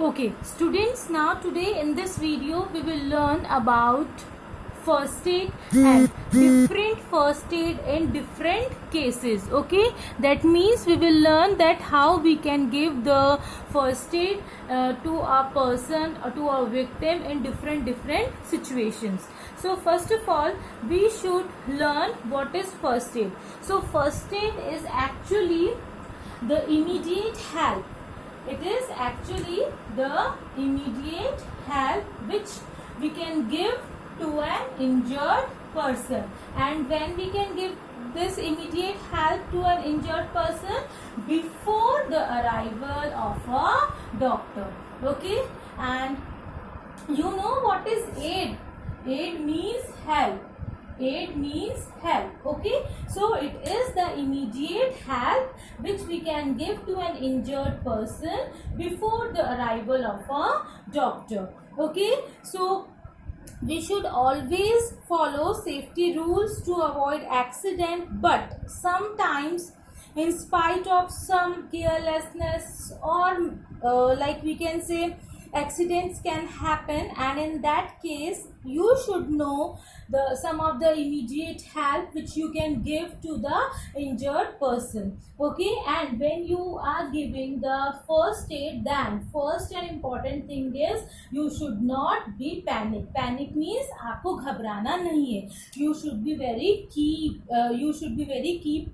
Okay, students, now today in this video we will learn about first aid and different first aid in different cases. Okay, that means we will learn that how we can give the first aid to a person or to a victim in different situations. So first of all, we should learn what is first aid. So first aid is actually the immediate help. It is actually the immediate help which we can give to an injured person. And when we can give this immediate help to an injured person before the arrival of a doctor. Okay, and you know what is aid? Aid means help. Aid means help. Okay, so it is the immediate help which we can give to an injured person before the arrival of a doctor. Okay, so we should always follow safety rules to avoid accident, but sometimes in spite of some carelessness or like we can say accidents can happen, and in that case you should know some of the immediate help which you can give to the injured person. Okay, and when you are giving the first aid, then first and important thing is you should not be panic means आपको घबराना नहीं है. You should be very keep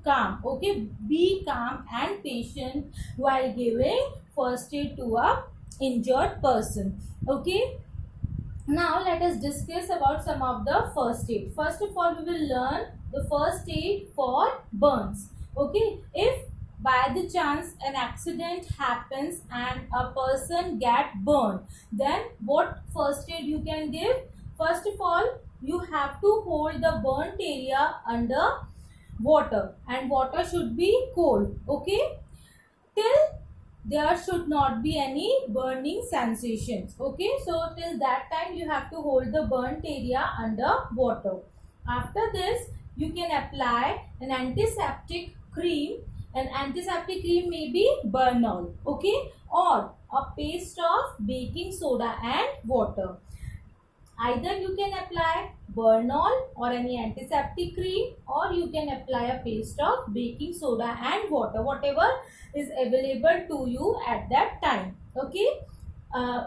calm. Okay, be calm and patient while giving first aid to a injured person. Okay, now let us discuss about some of the first aid. First of all, we will learn the first aid for burns. Okay, if by the chance an accident happens and a person get burned, then what first aid you can give? First of all, you have to hold the burnt area under water, and water should be cold. Okay, till there should not be any burning sensations. Okay, so till that time you have to hold the burnt area under water. After this, you can apply an antiseptic cream. An antiseptic cream may be Bernol, okay, or a paste of baking soda and water. Either you can apply Bernol or any antiseptic cream, or you can apply a paste of baking soda and water, whatever is available to you at that time. Okay,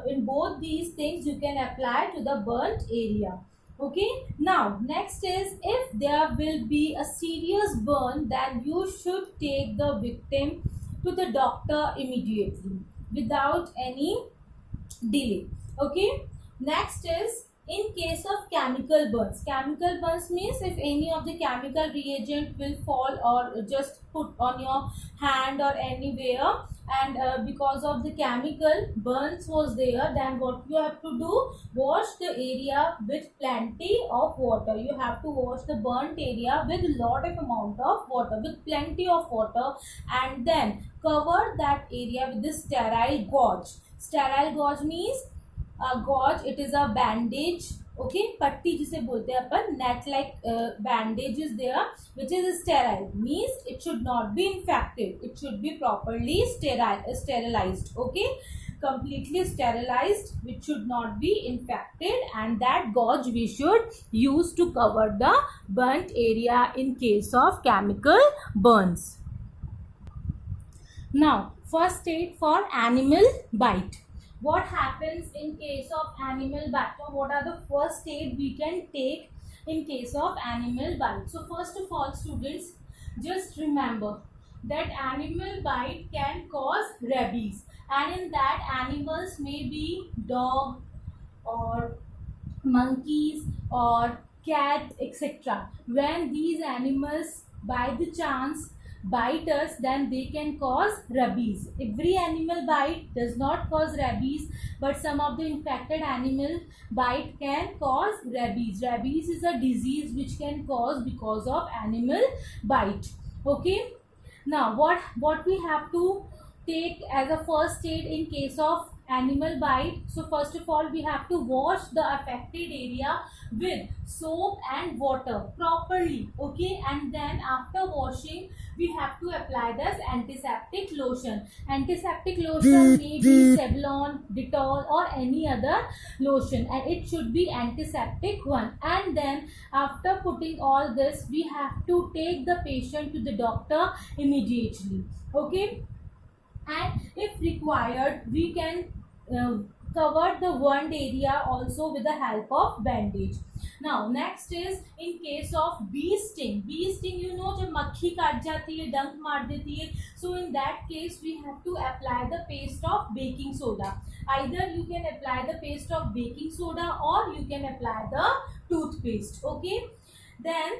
in both these things you can apply to the burnt area. Okay, now next is, if there will be a serious burn, then you should take the victim to the doctor immediately without any delay. Okay, next is, in case of chemical burns means if any of the chemical reagent will fall or just put on your hand or anywhere, and because of the chemical burns was there, then what you have to do, wash the area with plenty of water. You have to wash the burnt area with lot of amount of water, with plenty of water, and then cover that area with the sterile gauze. Sterile gauze means gauze, it is a bandage. Okay, पट्टी जिसे बोलते हैं अपन, net like bandage is there which is sterile, means it should not be infected, it should be properly sterilized. Okay, completely sterilized, which should not be infected, and that gauze we should use to cover the burnt area in case of chemical burns. Now, first aid for animal bite. What happens in case of animal bite, or what are the first aid we can take in case of animal bite? So first of all, students, just remember that animal bite can cause rabies, and in that animals may be dog or monkeys or cat, etc. When these animals by the chance bite us, then they can cause rabies. Every animal bite does not cause rabies, but some of the infected animal bite can cause rabies. Rabies is a disease which can cause because of animal bite. Okay, now what we have to take as a first aid in case of animal bite? So first of all, we have to wash the affected area with soap and water properly, okay? And then after washing, we have to apply this antiseptic lotion. Antiseptic lotion may be Savlon, Dettol, or any other lotion, and it should be antiseptic one. And then after putting all this, we have to take the patient to the doctor immediately, okay? And if required, we can cover the wound area also with the help of bandage. Now next is in case of bee sting. Bee sting, you know, जब मक्खी काट जाती है, डंक मार देती है, so in that case we have to apply the paste of baking soda. Either you can apply the paste of baking soda or you can apply the toothpaste, okay? Then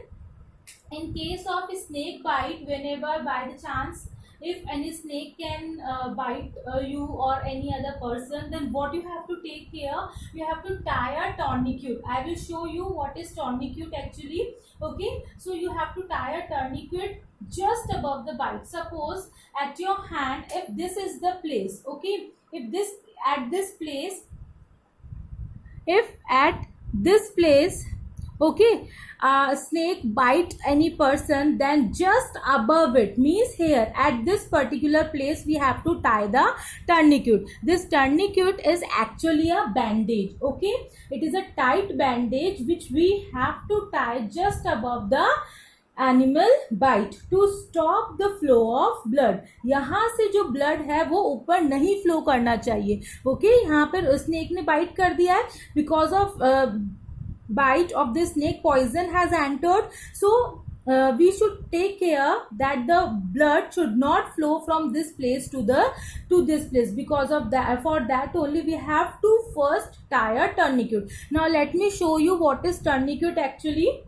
in case of snake bite, whenever by the chance if any snake can bite you or any other person, then what you have to take care, you have to tie a tourniquet. I will show you what is tourniquet actually, okay? So you have to tie a tourniquet just above the bite. Suppose at your hand, if this is the place, okay, if this at this place, if at this place, okay, snake bite any person, then just above it, means here at this particular place, we have to tie the tourniquet. This tourniquet is actually a bandage, okay? It is a tight bandage which we have to tie just above the animal bite to stop the flow of blood. यहाँ से जो blood है वो ऊपर नहीं flow करना चाहिए, okay? यहाँ पर स्नेक ने बाइट कर दिया है, because of bite of this snake, poison has entered, so we should take care that the blood should not flow from this place to this place. Because of that, for that only we have to first tie a tourniquet. Now let me show you what is tourniquet actually.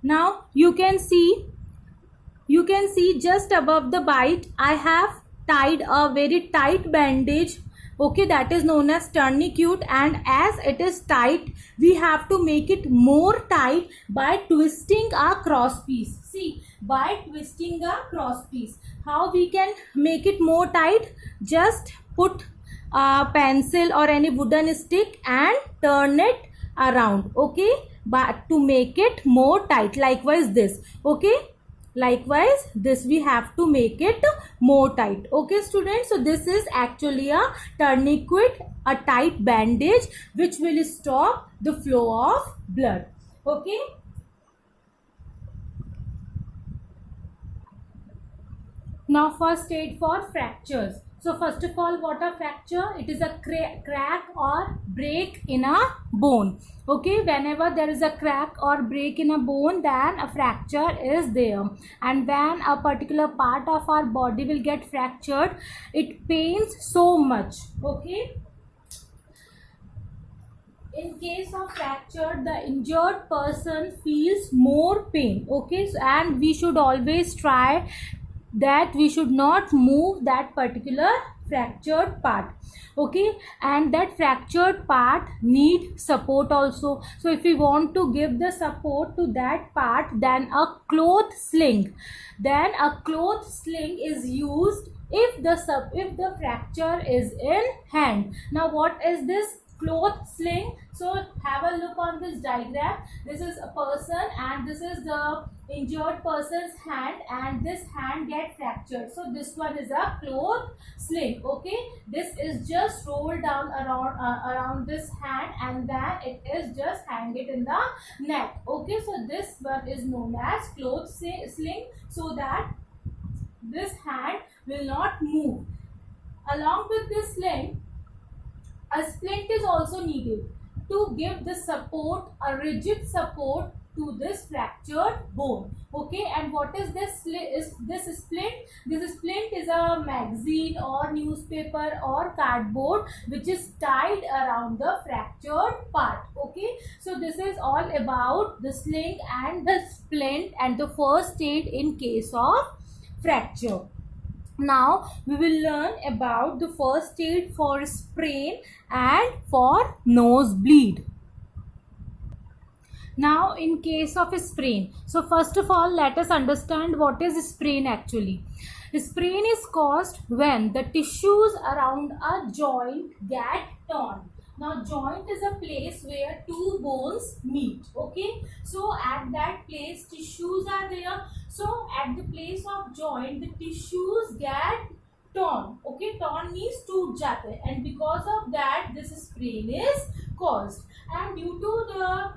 Now you can see just above the bite I have tied a very tight bandage, okay, that is known as tourniquet. And as it is tight, we have to make it more tight by twisting a cross piece. See, by twisting a cross piece, how we can make it more tight? Just put a pencil or any wooden stick and turn it around, okay, but to make it more tight. Likewise this, okay, likewise this we have to make it more tight, okay students? So this is actually a tourniquet, a tight bandage which will stop the flow of blood, okay? Now first aid for fractures. So first of all, what a fracture? It is a crack or break in a bone, okay? Whenever there is a crack or break in a bone, then a fracture is there. And when a particular part of our body will get fractured, it pains so much, okay? In case of fracture, the injured person feels more pain, okay? So, and we should always try that we should not move that particular fractured part, okay? And that fractured part need support also. So if we want to give the support to that part, then a cloth sling is used if the fracture is in hand. Now what is this cloth sling? So have a look on this diagram. This is a person and this is the injured person's hand, and this hand get fractured. So this one is a cloth sling, okay? This is just rolled down around this hand, and then it is just hang it in the neck, okay? So this one is known as cloth sling, so that this hand will not move. Along with this sling, a splint is also needed to give the support, a rigid support to this fractured bone. Okay, and what is this splint? This splint is a magazine or newspaper or cardboard which is tied around the fractured part. Okay, so this is all about the sling and the splint and the first aid in case of fracture. Now we will learn about the first aid for sprain and for nosebleed. Now in case of a sprain, so first of all let us understand what is sprain actually. Sprain is caused when the tissues around a joint get torn. Now joint is a place where two bones meet. Okay, so at that place tissues are there. So at the place of joint the tissues get torn. Okay, torn means टूट जाते हैं, and because of that this sprain is caused. And due to the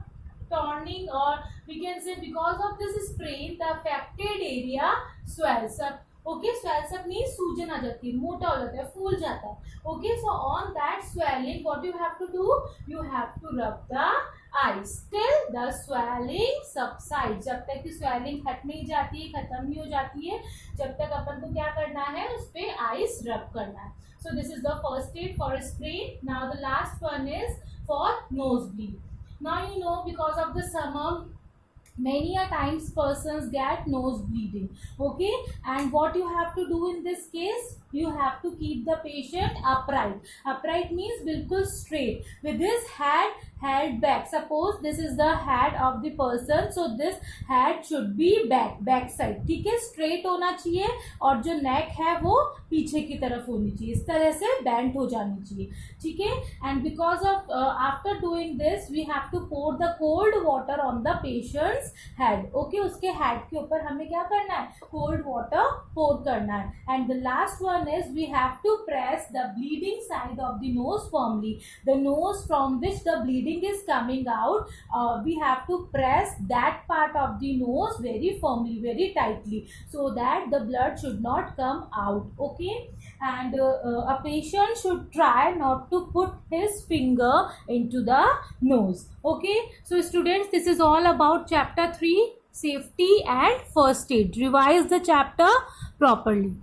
torning, or we can say because of this sprain, the affected area swells up. Okay, swells up means सूजन आ जाती है, मोटा हो जाता है, फूल जाता है. Okay, so on that swelling what you have to do? You have to rub the eyes till the swelling subsides. जब तक कि swelling हट नहीं जाती है, खत्म नहीं हो जाती है, जब तक अपन को क्या करना है, उस पे eyes rub करना है. So this is the first aid for a sprain. Now the last one is for nosebleed. Now you know because of the summer many a times persons get nose bleeding. Okay, and what you have to do in this case? You have to keep the patient upright. Upright means bilkul straight with his head held back. Suppose this is the head of the person, so this head should be back side. ठीक है, straight होना चाहिए और जो neck है वो पीछे की तरफ होनी चाहिए, इस तरह से bent हो जानी चाहिए. ठीक है, and because of after doing this we have to pour the cold water on the patient's head. Okay, उसके head के ऊपर हमें क्या करना है? Cold water pour करना है. And the last one is we have to press the bleeding side of the nose firmly. The nose from which the bleeding is coming out, we have to press that part of the nose very firmly, very tightly, so that the blood should not come out. Okay, and a patient should try not to put his finger into the nose. Okay, so students, this is all about chapter 3, safety and first aid. Revise the chapter properly.